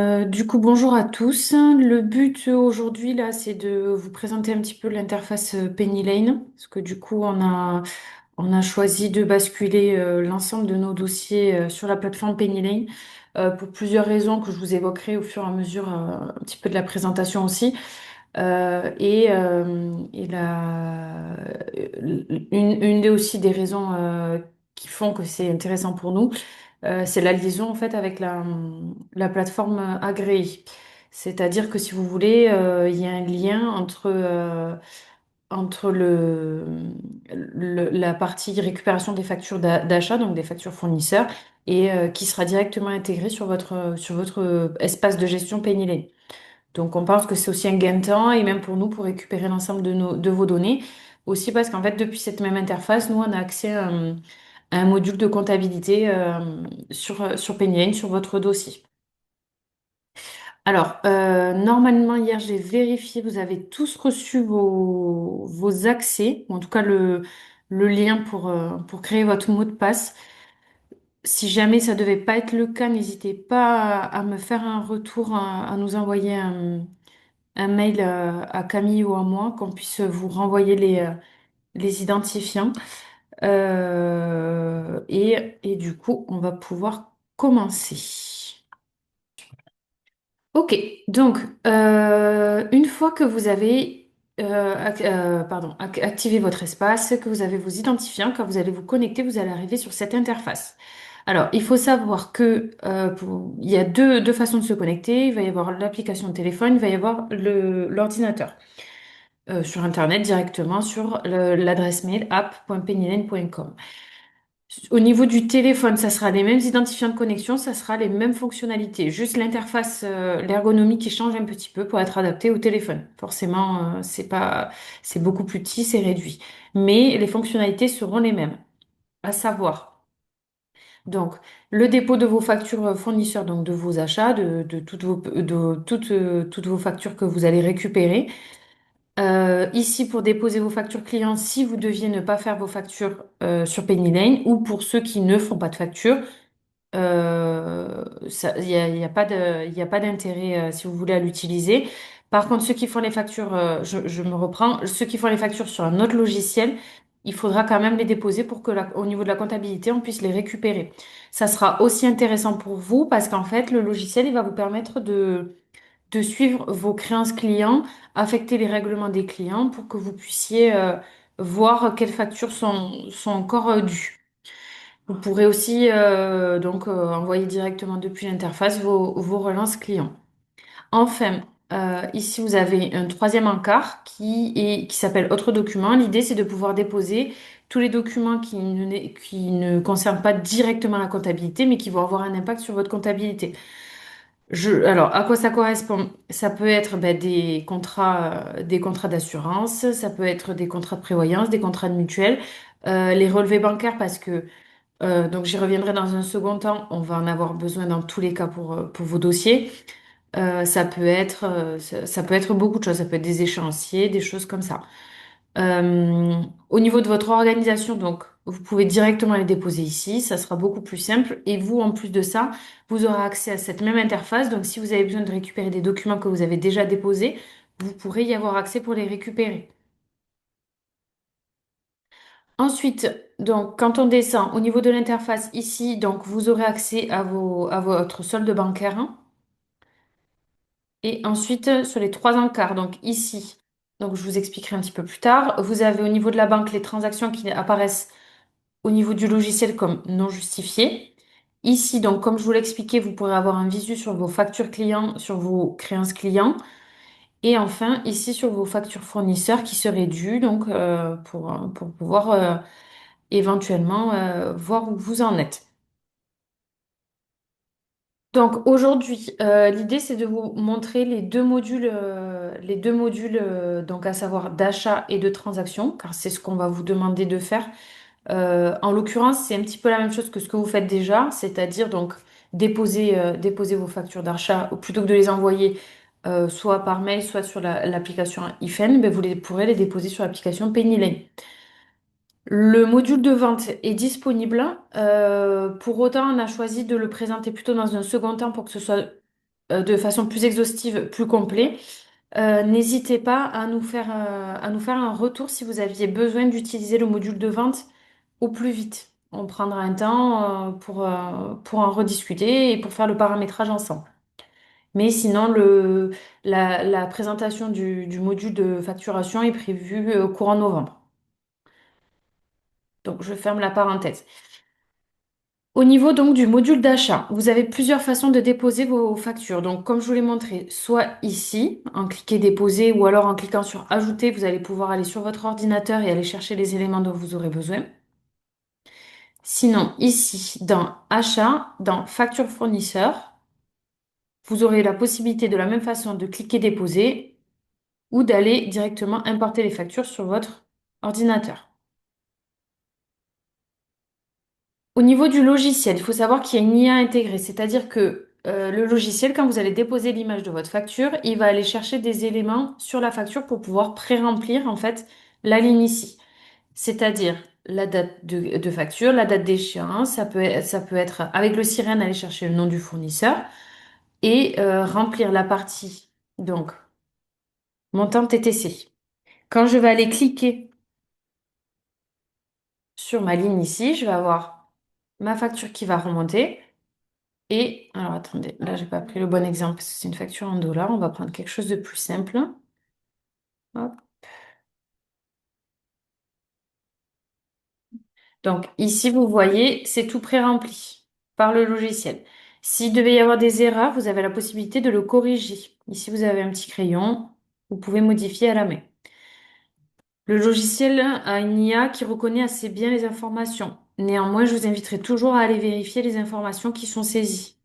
Du coup, bonjour à tous. Le but aujourd'hui, là, c'est de vous présenter un petit peu l'interface Penny Lane, parce que du coup, on a choisi de basculer l'ensemble de nos dossiers sur la plateforme Penny Lane pour plusieurs raisons que je vous évoquerai au fur et à mesure un petit peu de la présentation aussi. Une des aussi des raisons qui font que c'est intéressant pour nous, c'est la liaison en fait avec la plateforme agréée. C'est-à-dire que si vous voulez, il y a un lien entre la partie récupération des factures d'achat, donc des factures fournisseurs, et qui sera directement intégré sur votre espace de gestion Paynilane. Donc on pense que c'est aussi un gain de temps et même pour nous pour récupérer l'ensemble de vos données. Aussi parce qu'en fait depuis cette même interface, nous on a accès à un module de comptabilité sur Pennyline, sur votre dossier. Alors, normalement, hier, j'ai vérifié, vous avez tous reçu vos accès, ou en tout cas le lien pour créer votre mot de passe. Si jamais ça devait pas être le cas, n'hésitez pas à me faire un retour, à nous envoyer un mail à Camille ou à moi, qu'on puisse vous renvoyer les identifiants. Et du coup, on va pouvoir commencer. Ok, donc une fois que vous avez activé votre espace, que vous avez vos identifiants, quand vous allez vous connecter, vous allez arriver sur cette interface. Alors, il faut savoir que il y a deux façons de se connecter. Il va y avoir l'application de téléphone, il va y avoir l'ordinateur. Sur Internet directement sur l'adresse mail app.pennylen.com. Au niveau du téléphone, ça sera les mêmes identifiants de connexion, ça sera les mêmes fonctionnalités. Juste l'interface, l'ergonomie qui change un petit peu pour être adaptée au téléphone. Forcément, c'est beaucoup plus petit, c'est réduit. Mais les fonctionnalités seront les mêmes. À savoir, donc, le dépôt de vos factures fournisseurs, donc de vos achats, de toutes vos factures que vous allez récupérer. Ici, pour déposer vos factures clients, si vous deviez ne pas faire vos factures sur Penny Lane, ou pour ceux qui ne font pas de facture, il y a pas d'intérêt si vous voulez à l'utiliser. Par contre, ceux qui font les factures, je me reprends, ceux qui font les factures sur un autre logiciel, il faudra quand même les déposer pour que au niveau de la comptabilité, on puisse les récupérer. Ça sera aussi intéressant pour vous parce qu'en fait, le logiciel, il va vous permettre de suivre vos créances clients, affecter les règlements des clients pour que vous puissiez voir quelles factures sont encore dues. Vous pourrez aussi envoyer directement depuis l'interface vos relances clients. Enfin, ici vous avez un troisième encart qui s'appelle Autres documents. L'idée c'est de pouvoir déposer tous les documents qui ne concernent pas directement la comptabilité, mais qui vont avoir un impact sur votre comptabilité. Alors, à quoi ça correspond? Ça peut être des contrats d'assurance, ça peut être des contrats de prévoyance, des contrats de mutuelle, les relevés bancaires parce que donc j'y reviendrai dans un second temps. On va en avoir besoin dans tous les cas pour vos dossiers. Ça peut être beaucoup de choses. Ça peut être des échéanciers, des choses comme ça. Au niveau de votre organisation, donc, vous pouvez directement les déposer ici. Ça sera beaucoup plus simple. Et vous, en plus de ça, vous aurez accès à cette même interface. Donc, si vous avez besoin de récupérer des documents que vous avez déjà déposés, vous pourrez y avoir accès pour les récupérer. Ensuite, donc, quand on descend au niveau de l'interface ici, donc, vous aurez accès à votre solde bancaire, hein. Et ensuite, sur les trois encarts, donc ici, donc je vous expliquerai un petit peu plus tard, vous avez au niveau de la banque les transactions qui apparaissent au niveau du logiciel comme non justifiées. Ici, donc, comme je vous l'expliquais, vous pourrez avoir un visu sur vos factures clients, sur vos créances clients. Et enfin, ici, sur vos factures fournisseurs qui seraient dues, donc, pour pouvoir éventuellement voir où vous en êtes. Donc aujourd'hui, l'idée c'est de vous montrer les deux modules, donc à savoir d'achat et de transaction, car c'est ce qu'on va vous demander de faire. En l'occurrence, c'est un petit peu la même chose que ce que vous faites déjà, c'est-à-dire donc déposer vos factures d'achat, ou plutôt que de les envoyer soit par mail, soit sur l'application iFen, ben, pourrez les déposer sur l'application PennyLane. Le module de vente est disponible. Pour autant, on a choisi de le présenter plutôt dans un second temps pour que ce soit de façon plus exhaustive, plus complet, n'hésitez pas à nous faire un retour si vous aviez besoin d'utiliser le module de vente au plus vite. On prendra un temps pour en rediscuter et pour faire le paramétrage ensemble. Mais sinon, la présentation du module de facturation est prévue courant novembre. Donc, je ferme la parenthèse. Au niveau donc du module d'achat, vous avez plusieurs façons de déposer vos factures. Donc, comme je vous l'ai montré, soit ici, en cliquant déposer, ou alors en cliquant sur ajouter, vous allez pouvoir aller sur votre ordinateur et aller chercher les éléments dont vous aurez besoin. Sinon, ici, dans achat, dans facture fournisseur, vous aurez la possibilité de la même façon de cliquer déposer ou d'aller directement importer les factures sur votre ordinateur. Au niveau du logiciel, il faut savoir qu'il y a une IA intégrée, c'est-à-dire que le logiciel, quand vous allez déposer l'image de votre facture, il va aller chercher des éléments sur la facture pour pouvoir pré-remplir en fait la ligne ici. C'est-à-dire la date de facture, la date d'échéance, ça peut être avec le sirène aller chercher le nom du fournisseur et remplir la partie donc montant TTC. Quand je vais aller cliquer sur ma ligne ici, je vais avoir ma facture qui va remonter. Et, alors attendez, là, j'ai pas pris le bon exemple parce que c'est une facture en dollars. On va prendre quelque chose de plus simple. Hop. Donc, ici, vous voyez, c'est tout pré-rempli par le logiciel. S'il devait y avoir des erreurs, vous avez la possibilité de le corriger. Ici, vous avez un petit crayon. Vous pouvez modifier à la main. Le logiciel a une IA qui reconnaît assez bien les informations. Néanmoins, je vous inviterai toujours à aller vérifier les informations qui sont saisies.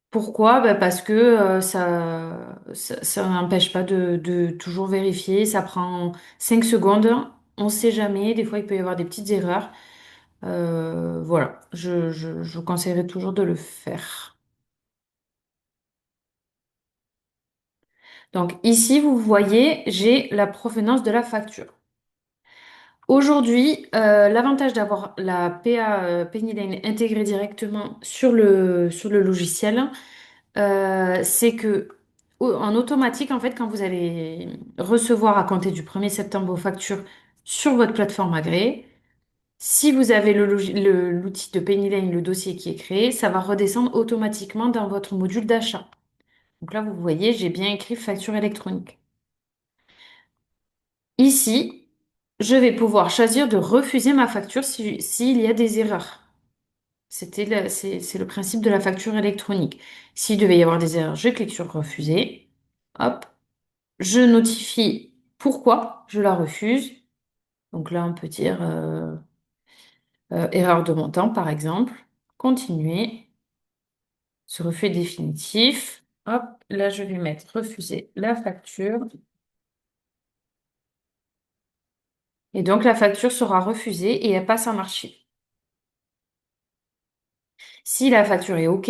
Pourquoi? Ben parce que ça n'empêche pas de toujours vérifier. Ça prend 5 secondes. On ne sait jamais. Des fois, il peut y avoir des petites erreurs. Voilà, je conseillerais toujours de le faire. Donc ici, vous voyez, j'ai la provenance de la facture. Aujourd'hui, l'avantage d'avoir la PA Penny Lane intégrée directement sur le logiciel, c'est que en automatique, en fait, quand vous allez recevoir à compter du 1er septembre vos factures sur votre plateforme agréée, si vous avez l'outil de Pennyline, le dossier qui est créé, ça va redescendre automatiquement dans votre module d'achat. Donc là, vous voyez, j'ai bien écrit facture électronique. Ici, je vais pouvoir choisir de refuser ma facture s'il y a des erreurs. C'est le principe de la facture électronique. S'il devait y avoir des erreurs, je clique sur refuser. Hop, je notifie pourquoi je la refuse. Donc là, on peut dire erreur de montant, par exemple. Continuer. Ce refus est définitif. Hop, là, je vais mettre refuser la facture. Et donc, la facture sera refusée et elle passe en archive. Si la facture est OK,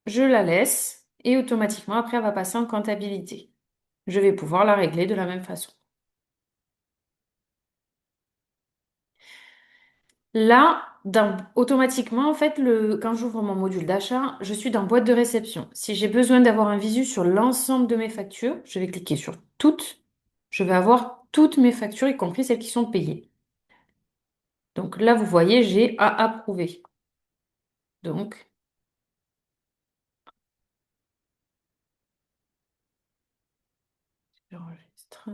je la laisse et automatiquement, après, elle va passer en comptabilité. Je vais pouvoir la régler de la même façon. Là, automatiquement, en fait, quand j'ouvre mon module d'achat, je suis dans boîte de réception. Si j'ai besoin d'avoir un visu sur l'ensemble de mes factures, je vais cliquer sur toutes. Je vais avoir toutes mes factures, y compris celles qui sont payées. Donc là, vous voyez, j'ai à approuver. Donc, j'enregistre.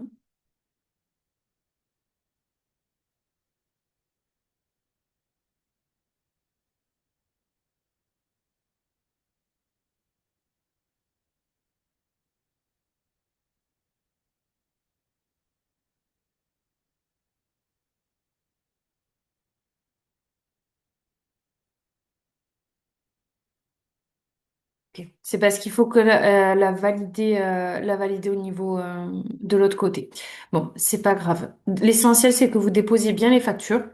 Ok. C'est parce qu'il faut que la valider au niveau de l'autre côté. Bon, c'est pas grave. L'essentiel, c'est que vous déposiez bien les factures.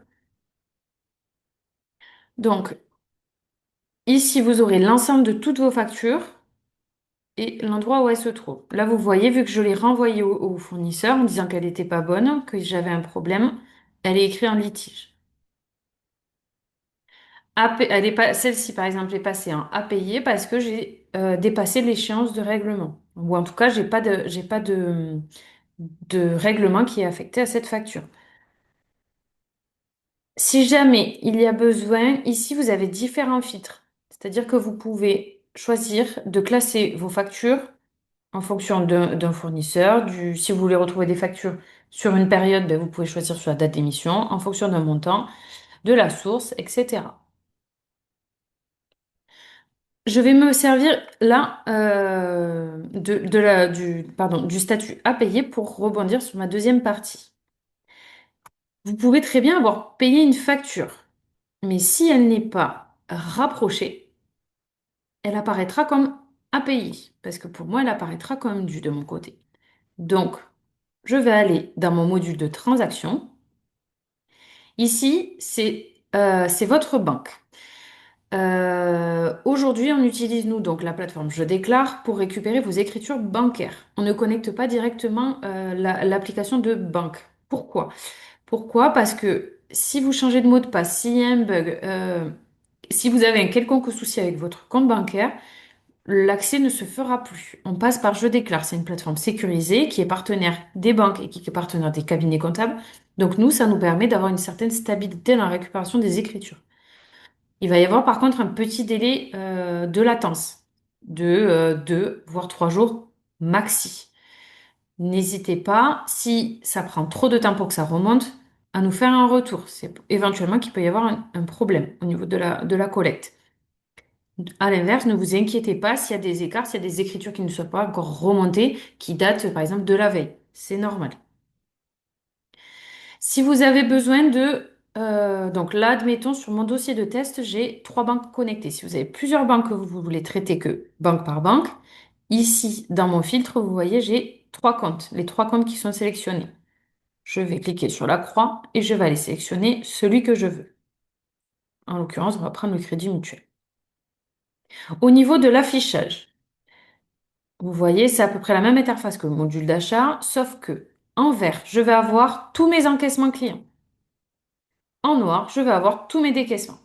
Donc, ici, vous aurez l'ensemble de toutes vos factures et l'endroit où elles se trouvent. Là, vous voyez, vu que je l'ai renvoyée au fournisseur en disant qu'elle n'était pas bonne, que j'avais un problème, elle est écrite en litige. Elle est pas, celle-ci, par exemple, est passée en à payer parce que j'ai dépasser l'échéance de règlement. Ou en tout cas, j'ai pas de règlement qui est affecté à cette facture. Si jamais il y a besoin, ici, vous avez différents filtres. C'est-à-dire que vous pouvez choisir de classer vos factures en fonction d'un fournisseur. Si vous voulez retrouver des factures sur une période, ben, vous pouvez choisir sur la date d'émission, en fonction d'un montant, de la source, etc. Je vais me servir là du statut à payer pour rebondir sur ma deuxième partie. Vous pouvez très bien avoir payé une facture, mais si elle n'est pas rapprochée, elle apparaîtra comme à payer, parce que pour moi, elle apparaîtra comme due de mon côté. Donc, je vais aller dans mon module de transaction. Ici, c'est votre banque. Aujourd'hui, on utilise, nous, donc la plateforme Je déclare pour récupérer vos écritures bancaires. On ne connecte pas directement l'application de banque. Pourquoi? Pourquoi? Parce que si vous changez de mot de passe, s'il y a un bug, si vous avez un quelconque souci avec votre compte bancaire, l'accès ne se fera plus. On passe par Je déclare. C'est une plateforme sécurisée qui est partenaire des banques et qui est partenaire des cabinets comptables. Donc nous, ça nous permet d'avoir une certaine stabilité dans la récupération des écritures. Il va y avoir par contre un petit délai de latence de 2 voire 3 jours maxi. N'hésitez pas, si ça prend trop de temps pour que ça remonte, à nous faire un retour. C'est éventuellement qu'il peut y avoir un problème au niveau de la collecte. À l'inverse, ne vous inquiétez pas s'il y a des écarts, s'il y a des écritures qui ne sont pas encore remontées, qui datent par exemple de la veille. C'est normal. Si vous avez besoin donc là, admettons, sur mon dossier de test, j'ai 3 banques connectées. Si vous avez plusieurs banques que vous voulez traiter que banque par banque, ici, dans mon filtre, vous voyez, j'ai 3 comptes, les 3 comptes qui sont sélectionnés. Je vais cliquer sur la croix et je vais aller sélectionner celui que je veux. En l'occurrence, on va prendre le Crédit Mutuel. Au niveau de l'affichage, vous voyez, c'est à peu près la même interface que le module d'achat, sauf que en vert, je vais avoir tous mes encaissements clients. En noir, je vais avoir tous mes décaissements.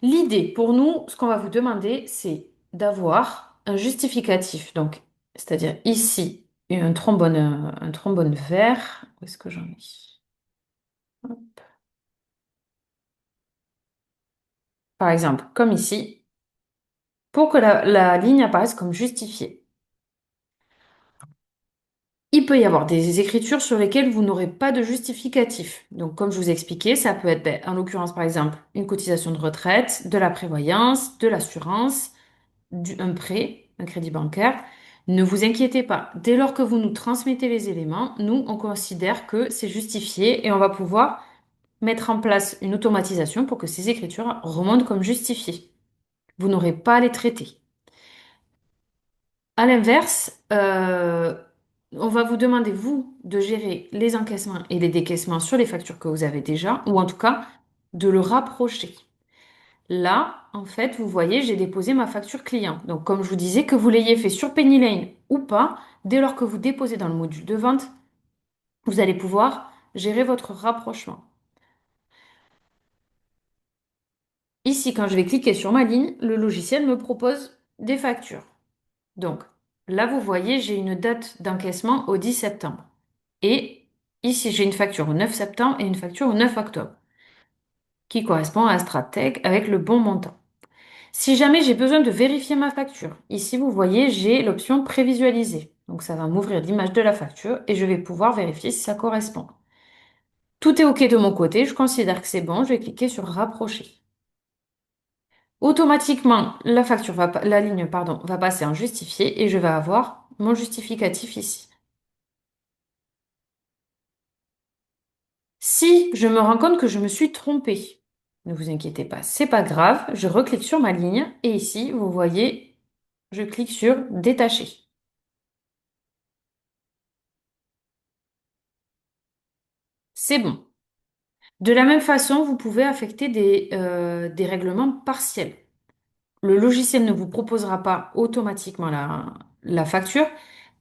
L'idée pour nous, ce qu'on va vous demander, c'est d'avoir un justificatif. Donc, c'est-à-dire ici, un trombone vert. Où est-ce que j'en ai? Par exemple, comme ici, pour que la ligne apparaisse comme justifiée. Il peut y avoir des écritures sur lesquelles vous n'aurez pas de justificatif. Donc, comme je vous ai expliqué, ça peut être, ben, en l'occurrence, par exemple, une cotisation de retraite, de la prévoyance, de l'assurance, un prêt, un crédit bancaire. Ne vous inquiétez pas. Dès lors que vous nous transmettez les éléments, nous, on considère que c'est justifié et on va pouvoir mettre en place une automatisation pour que ces écritures remontent comme justifiées. Vous n'aurez pas à les traiter. À l'inverse, on va vous demander, vous, de gérer les encaissements et les décaissements sur les factures que vous avez déjà, ou en tout cas, de le rapprocher. Là, en fait, vous voyez, j'ai déposé ma facture client. Donc, comme je vous disais, que vous l'ayez fait sur Penny Lane ou pas, dès lors que vous déposez dans le module de vente, vous allez pouvoir gérer votre rapprochement. Ici, quand je vais cliquer sur ma ligne, le logiciel me propose des factures. Donc, là, vous voyez, j'ai une date d'encaissement au 10 septembre. Et ici, j'ai une facture au 9 septembre et une facture au 9 octobre, qui correspond à Strateg avec le bon montant. Si jamais j'ai besoin de vérifier ma facture, ici vous voyez, j'ai l'option prévisualiser. Donc ça va m'ouvrir l'image de la facture et je vais pouvoir vérifier si ça correspond. Tout est OK de mon côté, je considère que c'est bon, je vais cliquer sur rapprocher. Automatiquement, la ligne, pardon, va passer en justifié et je vais avoir mon justificatif ici. Si je me rends compte que je me suis trompée, ne vous inquiétez pas, c'est pas grave, je reclique sur ma ligne et ici, vous voyez, je clique sur détacher. C'est bon. De la même façon, vous pouvez affecter des règlements partiels. Le logiciel ne vous proposera pas automatiquement la facture.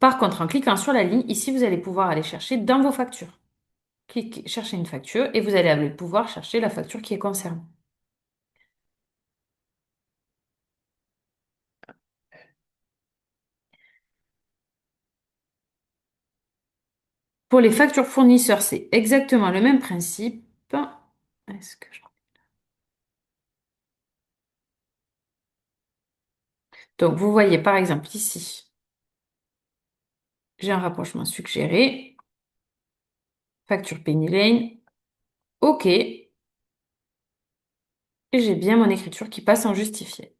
Par contre, en cliquant sur la ligne, ici, vous allez pouvoir aller chercher dans vos factures. Cliquez, cherchez une facture et vous allez pouvoir chercher la facture qui est concernée. Pour les factures fournisseurs, c'est exactement le même principe. Est-ce que je- Donc, vous voyez par exemple ici, j'ai un rapprochement suggéré, facture Penny Lane, OK, et j'ai bien mon écriture qui passe en justifié.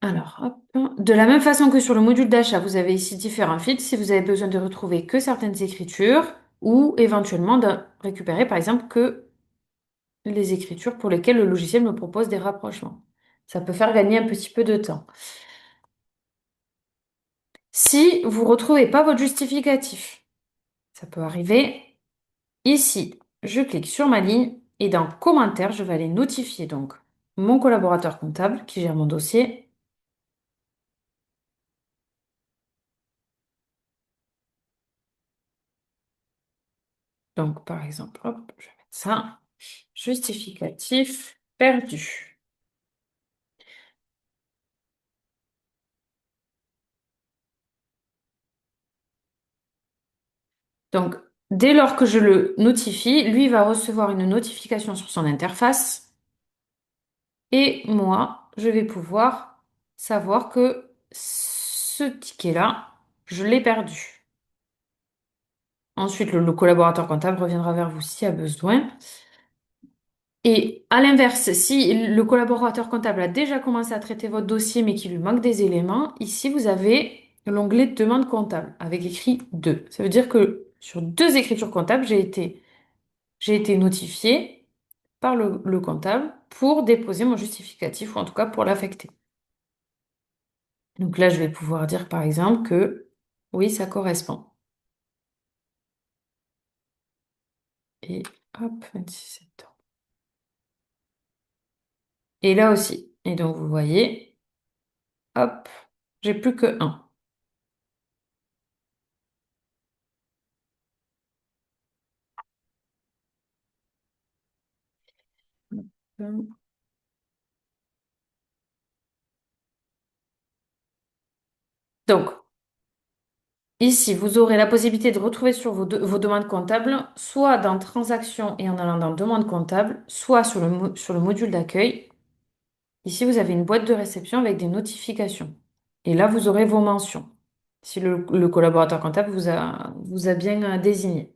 Alors, hop. De la même façon que sur le module d'achat, vous avez ici différents fils si vous avez besoin de retrouver que certaines écritures ou éventuellement de récupérer par exemple que les écritures pour lesquelles le logiciel me propose des rapprochements. Ça peut faire gagner un petit peu de temps. Si vous ne retrouvez pas votre justificatif, ça peut arriver ici. Je clique sur ma ligne et dans commentaire, je vais aller notifier donc mon collaborateur comptable qui gère mon dossier. Donc, par exemple, hop, je vais mettre ça. Justificatif perdu. Donc, dès lors que je le notifie, lui va recevoir une notification sur son interface et moi, je vais pouvoir savoir que ce ticket-là, je l'ai perdu. Ensuite, le collaborateur comptable reviendra vers vous s'il y a besoin. Et à l'inverse, si le collaborateur comptable a déjà commencé à traiter votre dossier mais qu'il lui manque des éléments, ici vous avez l'onglet demande comptable avec écrit 2. Ça veut dire que sur deux écritures comptables, j'ai été notifiée par le comptable pour déposer mon justificatif ou en tout cas pour l'affecter. Donc là, je vais pouvoir dire par exemple que oui, ça correspond. Et hop, 26 septembre. Et là aussi. Et donc vous voyez, hop, j'ai plus que un. Donc, ici, vous aurez la possibilité de retrouver sur vos demandes comptables, soit dans Transactions et en allant dans Demande comptable, soit sur sur le module d'accueil. Ici, vous avez une boîte de réception avec des notifications. Et là, vous aurez vos mentions, si le collaborateur comptable vous a bien désigné.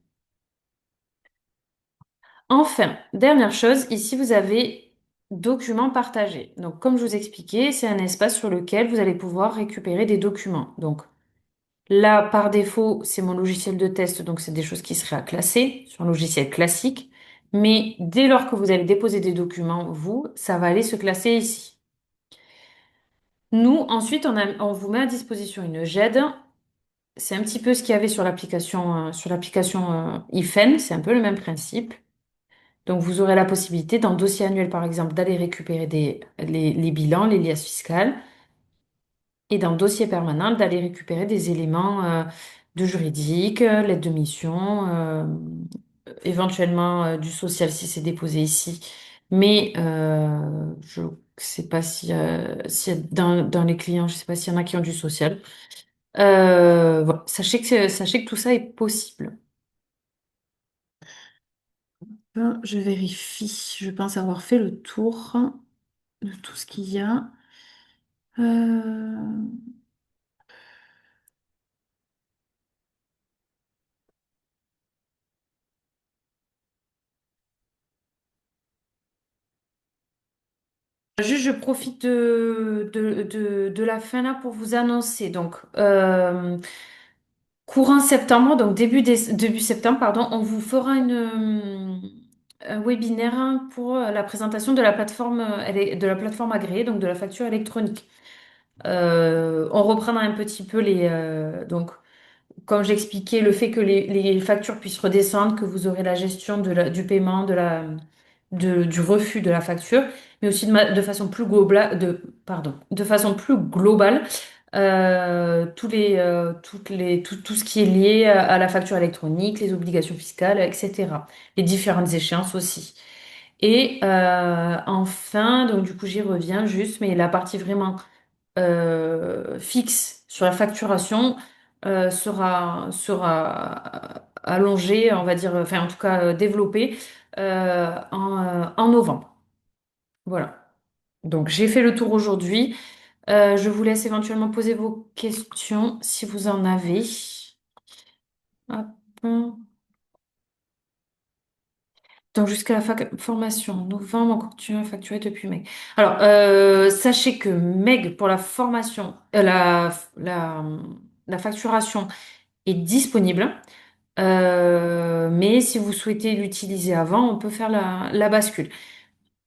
Enfin, dernière chose, ici, vous avez Documents partagés. Donc, comme je vous expliquais, c'est un espace sur lequel vous allez pouvoir récupérer des documents. Donc, là, par défaut, c'est mon logiciel de test, donc c'est des choses qui seraient à classer sur un logiciel classique. Mais dès lors que vous allez déposer des documents, vous, ça va aller se classer ici. Nous, ensuite, on vous met à disposition une GED. C'est un petit peu ce qu'il y avait sur l'application IFEN, c'est un peu le même principe. Donc, vous aurez la possibilité, dans le dossier annuel, par exemple, d'aller récupérer les bilans, les liasses fiscales. Et dans le dossier permanent, d'aller récupérer des éléments de juridique, l'aide de mission, éventuellement du social si c'est déposé ici. Mais je ne sais pas si dans les clients, je ne sais pas s'il y en a qui ont du social. Voilà. Sachez que tout ça est possible. Je vérifie. Je pense avoir fait le tour de tout ce qu'il y a. Euh, Juste, je profite de la fin là pour vous annoncer. Donc, courant septembre, donc début septembre, pardon, on vous fera un webinaire pour la présentation de la plateforme, de la plateforme agréée, donc de la facture électronique. On reprendra un petit peu donc comme j'expliquais, le fait que les factures puissent redescendre, que vous aurez la gestion du paiement, du refus de la facture, mais aussi de façon plus globale, de façon plus globale, tout ce qui est lié à la facture électronique, les obligations fiscales, etc. Les différentes échéances aussi. Et enfin, donc du coup j'y reviens juste, mais la partie vraiment fixe sur la facturation. sera allongé, on va dire, enfin en tout cas développé en novembre. Voilà. Donc j'ai fait le tour aujourd'hui. Je vous laisse éventuellement poser vos questions si vous en avez. Hop. Donc jusqu'à la formation en novembre, on continue à facturer depuis Meg. Alors, sachez que Meg, pour la formation, la facturation est disponible. Mais si vous souhaitez l'utiliser avant, on peut faire la bascule.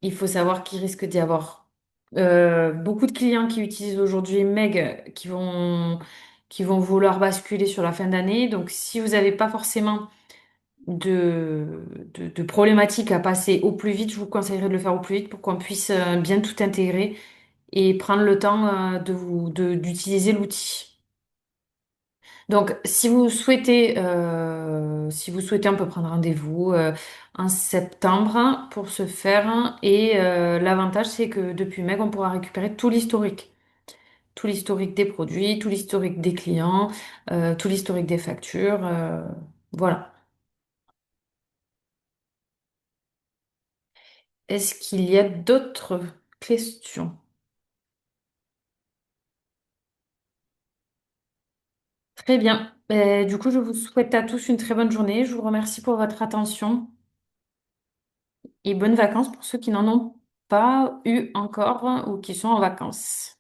Il faut savoir qu'il risque d'y avoir beaucoup de clients qui utilisent aujourd'hui Meg qui vont vouloir basculer sur la fin d'année. Donc, si vous n'avez pas forcément de problématiques à passer au plus vite, je vous conseillerais de le faire au plus vite pour qu'on puisse bien tout intégrer et prendre le temps d'utiliser l'outil. Donc, si vous souhaitez, on peut prendre rendez-vous en septembre pour ce faire. Et l'avantage, c'est que depuis Meg, on pourra récupérer tout l'historique. Tout l'historique des produits, tout l'historique des clients, tout l'historique des factures. Voilà. Est-ce qu'il y a d'autres questions? Très bien. Du coup, je vous souhaite à tous une très bonne journée. Je vous remercie pour votre attention et bonnes vacances pour ceux qui n'en ont pas eu encore ou qui sont en vacances.